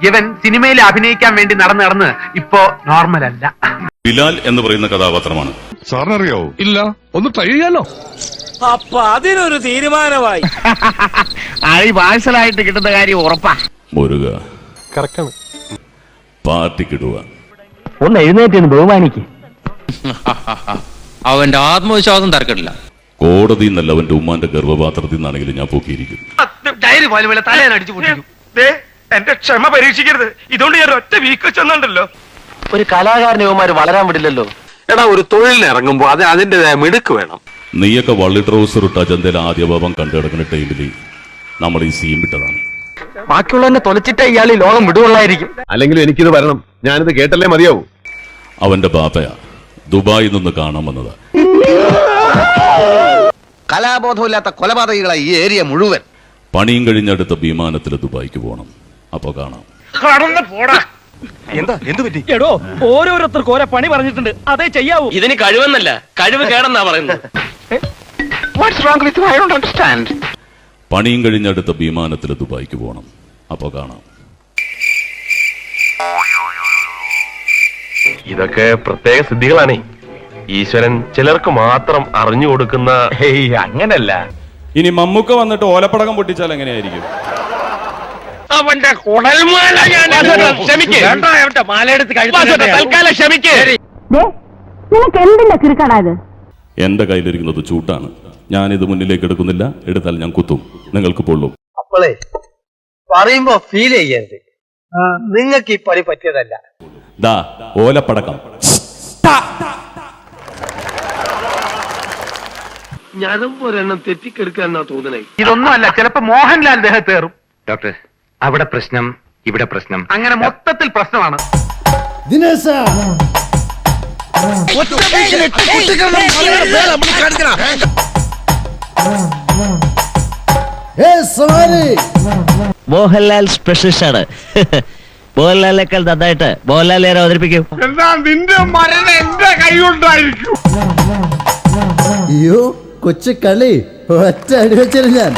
ഇവൻ സിനിമയിൽ അഭിനയിക്കാൻ വേണ്ടി നടന്ന് ഇപ്പോ നോർമൽ അല്ല. ബിലാൽ എന്ന് പറയുന്ന കഥാപാത്രമാണ്. സാറിനറിയാവോ? ഇല്ല, ഒന്ന് ട്രൈ ചെയ്യാലോ? അപ്പൊ അതിനൊരു തീരുമാനമായി. അഴി പാഴ്സലായിട്ട് കിട്ടുന്ന കാര്യം ഉറപ്പാ. മുരുക പാർട്ടിക്കിടുക. ഒന്ന് എഴുന്നേറ്റ് ബഹുമാനിക്ക്. അവന്റെ ആത്മവിശ്വാസം തർക്കമില്ല. കോടതി എന്നല്ല, അവന്റെ ഉമ്മാന്റെ ഗർഭപാത്രത്തിൽ നിന്നാണെങ്കിലും ഞാൻ പൊക്കിയിരിക്കും. എന്റെ ക്ഷമ പരീക്ഷിക്കരുത്. ഇതുകൊണ്ട് ഞാൻ ഒറ്റ വീക്ക് ചെന്നുണ്ടല്ലോ. ഒരു കലാകാരനുമാര് വളരാൻ വിടില്ലല്ലോ. എടാ, ഒരു തൊഴിലിന് ഇറങ്ങുമ്പോ അതിന്റേതായ മിടുക്ക് വേണം. നീയൊക്കെ വള്ളി ട്രൗസർ ഇട്ട അജന്തയിൽ ആദ്യ ഭാവം കണ്ടു കിടക്കുന്ന ടൈമിൽ നമ്മൾ ഈ സീൻ വിട്ടതാണ്. ബാക്കിയുള്ളവനെ തൊലച്ചിട്ടേ ഇയാൾ ഈ ലോകം വിടുകൊള്ളായിരിക്കും. അല്ലെങ്കിൽ എനിക്കിത് വരണം, ഞാനിത് കേട്ടല്ലേ മതിയാവൂ. അവന്റെ ബാപ്പയാ ദുബായിൽ നിന്ന് കാണാൻ വന്നതാ. കലാബോധമില്ലാത്ത കൊലപാതകികളായി ഈ ഏരിയ മുഴുവൻ. പണിയും കഴിഞ്ഞടുത്ത വിമാനത്തിൽ ദുബായിക്ക് പോകണം. അപ്പൊ കാണാം. എടോ, ഓരോരുത്തർക്ക് ഓരോ പണി പറഞ്ഞിട്ടുണ്ട്, അതേ ചെയ്യാവൂ. ഇതിന് കഴിവെന്നല്ല, കഴിവ് കേടെന്നാ പറയുന്നത്. പണിയും കഴിഞ്ഞടുത്ത വിമാനത്തിൽ ദുബായിക്ക് പോകണം. അപ്പൊ കാണാം. ഇതൊക്കെ പ്രത്യേക സിദ്ധികളാണേ. ഈശ്വരൻ ചിലർക്ക് മാത്രം അറിഞ്ഞു കൊടുക്കുന്ന. അങ്ങനല്ല. ഇനി മമ്മൂക്ക വന്നിട്ട് ഓലപ്പടക്കം പൊട്ടിച്ചാൽ എങ്ങനെയായിരിക്കും? അവന്റെ കുടൽമാല നിനക്ക് എന്തിന്റെ കിറുക്കാണത്? എന്റെ കയ്യിലിരിക്കുന്നത് ചൂട്ടാണ്. ഞാനിത് മുന്നിലേക്ക് എടുക്കുന്നില്ല. എടുത്താൽ ഞാൻ കുത്തും, നിങ്ങൾക്ക് പൊള്ളും. അപ്പോളേ പറയുമ്പോ ഫീൽ ചെയ്യരുത്. നിങ്ങൾക്ക് ഈ പണി പറ്റിയതല്ല. ദാ ഓലപ്പടക്കം. ഞാനും ഒരെണ്ണം തെറ്റിക്കെടുക്കാന്നാ തോന്നണേ. ഇതൊന്നും അല്ല, ചിലപ്പോ മോഹൻലാൽ ദേഹത്തേറും. ഡോക്ടർ, അവിടെ പ്രശ്നം, ഇവിടെ പ്രശ്നം, അങ്ങനെ മൊത്തത്തിൽ പ്രശ്നമാണ്. മോഹൻലാൽ സ്പെഷ്യലിസ്റ്റാണ്. മോഹൻലാലിനേക്കാൾ നന്നായിട്ട് മോഹൻലാൽ അവതരിപ്പിക്കും. നിന്റെ മരണം എന്റെ കൈകൊണ്ടായിരിക്കും. അയ്യോ, കൊച്ചു കളി ഒറ്റ അടി വെച്ചിരുന്നു ഞാൻ.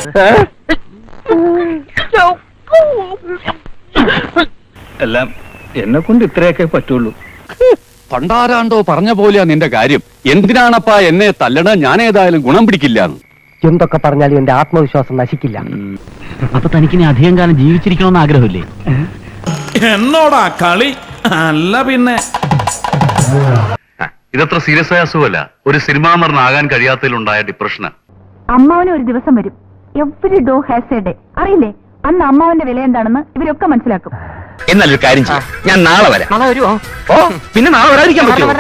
എല്ലാം എന്നെ കൊണ്ട് ഇത്രയൊക്കെ പറ്റുള്ളൂ. പണ്ടാരാണ്ടോ പറഞ്ഞ പോലെയാ നിന്റെ കാര്യം. എന്തിനാണപ്പാ എന്നെ തല്ലണ? ഞാൻ ഏതായാലും ഗുണം പിടിക്കില്ല. എന്തൊക്കെ പറഞ്ഞാലും എന്റെ ആത്മവിശ്വാസം നശിക്കില്ല. അപ്പൊ തനിക്കിനി അധികം കാലം ജീവിച്ചിരിക്കണമെന്ന് ആഗ്രഹമില്ലേ? എന്നോടാ കളി? അല്ല പിന്നെ. ഇതത്ര സീരിയസ് ആയ അസുഖമല്ല. ഒരു സിനിമാ നടനാകാൻ കഴിയാത്തതിലുണ്ടായ ഡിപ്രഷനാ. അമ്മാവന് ഒരു ദിവസം വരും. Every dog has a day. അറിയില്ലേ? അന്ന് അമ്മാവന്റെ വില എന്താണെന്ന് ഇവരൊക്കെ മനസ്സിലാക്കും. എന്നാലൊരു കാര്യം ചെയ്യാം, ഞാൻ നാളെ വരാം. നാളെ വരുമോ? ഓ, പിന്നെ നാളെ വരാതിരിക്കാൻ പറ്റുമോ?